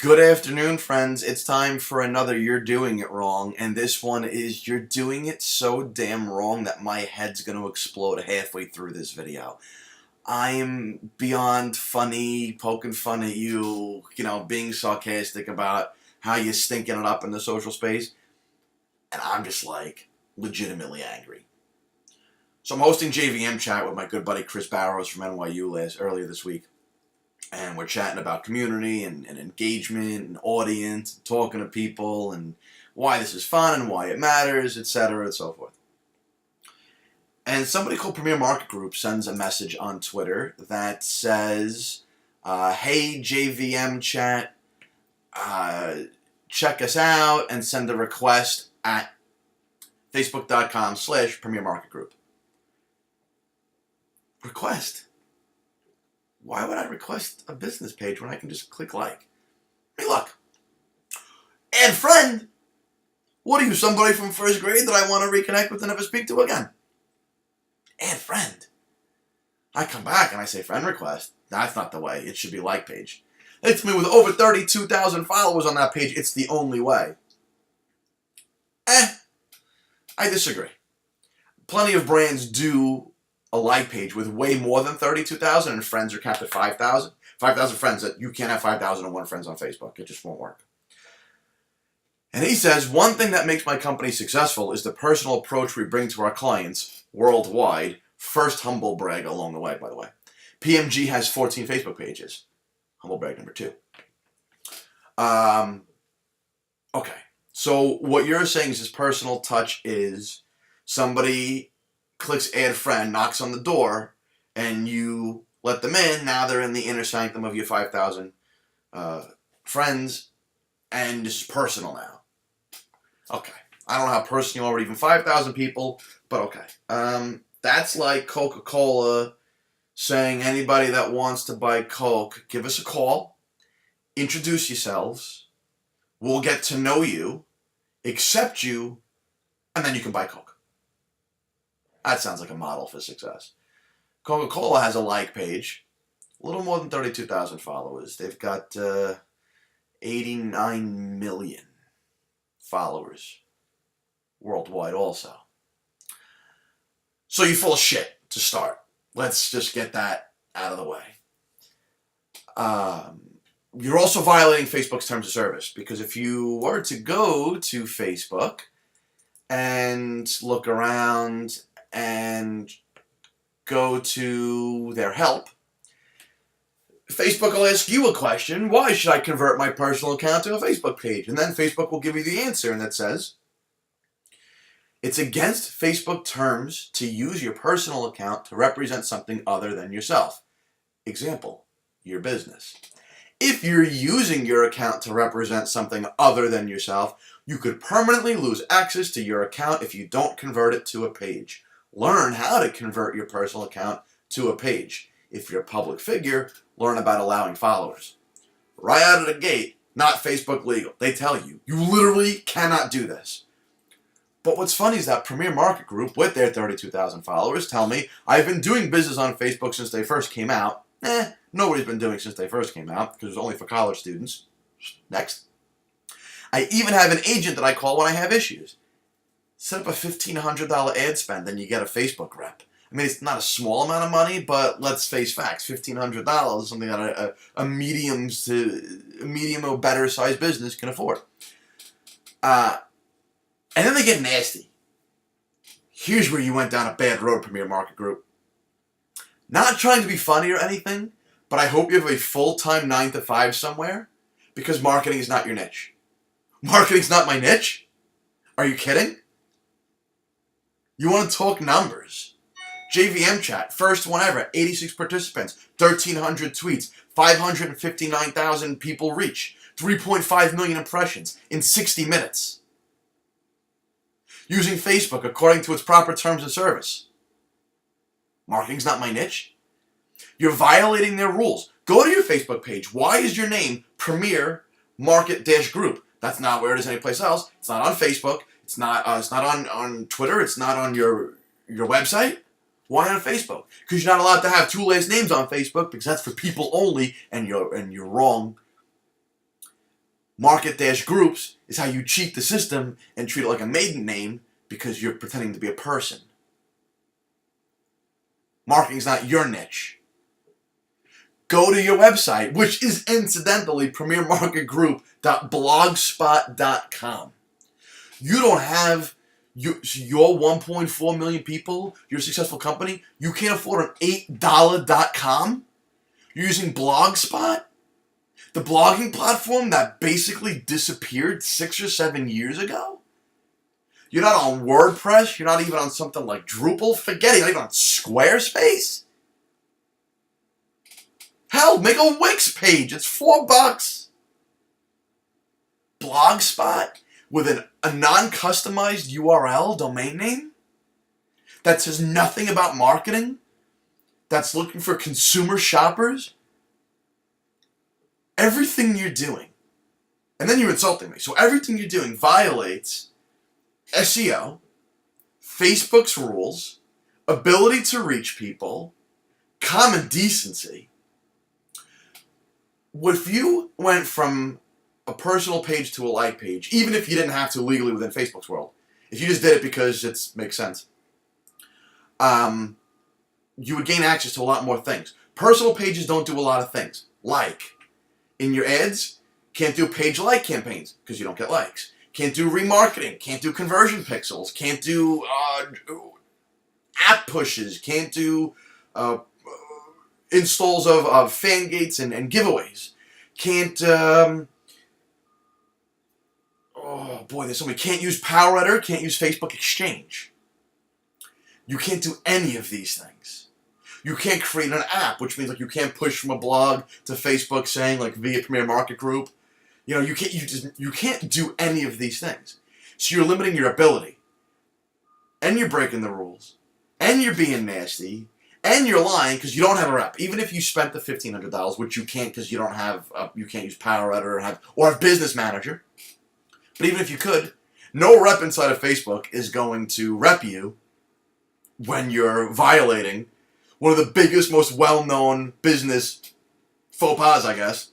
Good afternoon, friends. It's time for another You're Doing It Wrong, and this one is You're Doing It So Damn Wrong That My Head's going to explode halfway through this video. I am beyond funny, poking fun at you, being sarcastic about how you're stinking it up in the social space, and I'm just legitimately angry. So I'm hosting JVM chat with my good buddy Chris Barrows from NYU earlier this week. And we're chatting about community and engagement and audience, and talking to people and why this is fun and why it matters, etc., and so forth. And somebody called Premier Market Group sends a message on Twitter that says, hey, JVM chat, check us out and send a request at facebook.com/Premier Market Group. Request? Why would I request a business page when I can just click like? Hey, look. Add friend. What are you, somebody from first grade that I want to reconnect with and never speak to again? Add friend. I come back and I say friend request. That's not the way. It should be like page. It's me with over 32,000 followers on that page. It's the only way. I disagree. Plenty of brands do a like page with way more than 32,000, and friends are capped at 5,000. 5,000 friends. That you can't have 5,001 friends on Facebook. It just won't work. And he says, one thing that makes my company successful is the personal approach we bring to our clients worldwide. First humble brag along the way, by the way. PMG has 14 Facebook pages. Humble brag number 2. Okay. So what you're saying is this personal touch is somebody clicks add friend, knocks on the door, and you let them in. Now they're in the inner sanctum of your 5,000 friends, and this is personal now. Okay. I don't know how personal you are, even 5,000 people, but okay. That's like Coca-Cola saying anybody that wants to buy Coke, give us a call, introduce yourselves, we'll get to know you, accept you, and then you can buy Coke. That sounds like a model for success. Coca-Cola has a like page. A little more than 32,000 followers. They've got 89 million followers worldwide also. So you're full of shit to start. Let's just get that out of the way. You're also violating Facebook's terms of service, because if you were to go to Facebook and look around and go to their help, Facebook will ask you a question. Why should I convert my personal account to a Facebook page? And then Facebook will give you the answer, and that says, it's against Facebook terms to use your personal account to represent something other than yourself. Example, your business. If you're using your account to represent something other than yourself, you could permanently lose access to your account if you don't convert it to a page. Learn how to convert your personal account to a page. If you're a public figure, learn about allowing followers. Right out of the gate, not Facebook legal. They tell you, you literally cannot do this. But what's funny is that Premier Market Group, with their 32,000 followers, tell me, I've been doing business on Facebook since they first came out. Nobody's been doing since they first came out, because it's only for college students. Next. I even have an agent that I call when I have issues. Set up a $1,500 ad spend, and you get a Facebook rep. I mean, it's not a small amount of money, but let's face facts. $1,500 is something that a medium or better sized business can afford. And then they get nasty. Here's where you went down a bad road, Premier Market Group. Not trying to be funny or anything, but I hope you have a full-time 9 to 5 somewhere, because marketing is not your niche. Marketing's not my niche? Are you kidding? You want to talk numbers? JVM chat, first one ever, 86 participants, 1,300 tweets, 559,000 people reach, 3.5 million impressions in 60 minutes. Using Facebook according to its proper terms of service. Marketing's not my niche. You're violating their rules. Go to your Facebook page. Why is your name Premier Market-Group? That's not where it is anyplace else. It's not on Facebook. It's not on Twitter. It's not on your website. Why on Facebook? Because you're not allowed to have two last names on Facebook, because that's for people only, and you're wrong. Market-groups is how you cheat the system and treat it like a maiden name because you're pretending to be a person. Marketing's not your niche. Go to your website, which is incidentally premiermarketgroup.blogspot.com. You don't have your 1.4 million people, your successful company, you can't afford an $8.com? You're using Blogspot? The blogging platform that basically disappeared 6 or 7 years ago? You're not on WordPress, you're not even on something like Drupal, forget it, you're not even on Squarespace? Hell, make a Wix page, it's $4. Blogspot with a non-customized URL domain name that says nothing about marketing, that's looking for consumer shoppers. Everything you're doing, and then you're insulting me, so everything you're doing violates SEO, Facebook's rules, ability to reach people, common decency. What if you went from a personal page to a like page, even if you didn't have to legally within Facebook's world, if you just did it because it makes sense, you would gain access to a lot more things. Personal pages don't do a lot of things. Like, in your ads, can't do page like campaigns because you don't get likes. Can't do remarketing. Can't do conversion pixels. Can't do app pushes. Can't do installs of fan gates and giveaways. Can't, oh boy, there's so many. Can't use Power Editor. Can't use Facebook Exchange. You can't do any of these things. You can't create an app, which means like you can't push from a blog to Facebook saying like via Premier Market Group. You know, you can't do any of these things. So you're limiting your ability. And you're breaking the rules. And you're being nasty. And you're lying because you don't have a rep. Even if you spent the $1,500, which you can't because you don't have, you can't use Power Editor or have Business Manager. But even if you could, no rep inside of Facebook is going to rep you when you're violating one of the biggest, most well-known business faux pas, I guess,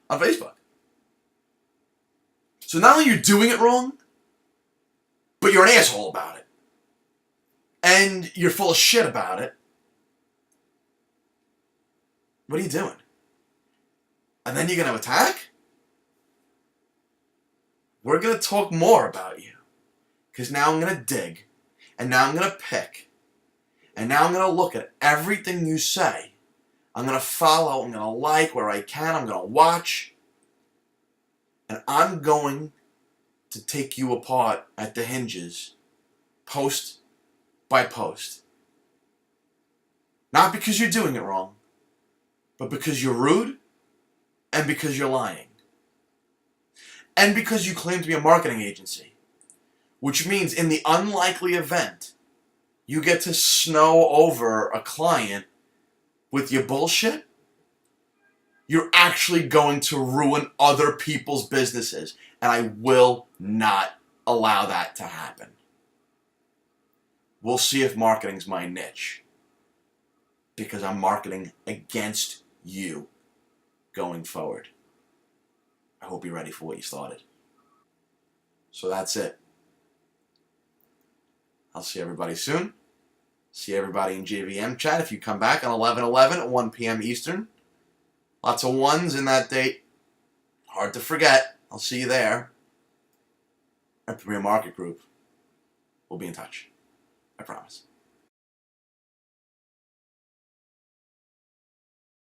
on Facebook. So not only you're doing it wrong, but you're an asshole about it. And you're full of shit about it. What are you doing? And then you're going to attack? We're going to talk more about you. Because now I'm going to dig. And now I'm going to pick. And now I'm going to look at everything you say. I'm going to follow. I'm going to like where I can. I'm going to watch. And I'm going to take you apart at the hinges. Post by post. Not because you're doing it wrong. But because you're rude. And because you're lying. And because you claim to be a marketing agency. Which means in the unlikely event you get to snow over a client with your bullshit, you're actually going to ruin other people's businesses. And I will not allow that to happen. We'll see if marketing's my niche. Because I'm marketing against you going forward. I hope you're ready for what you started. So that's it. I'll see everybody soon. See everybody in JVM chat if you come back on 11/11 at 1 p.m. Eastern. Lots of ones in that date. Hard to forget. I'll see you there. At Premier Market Group. We'll be in touch. I promise.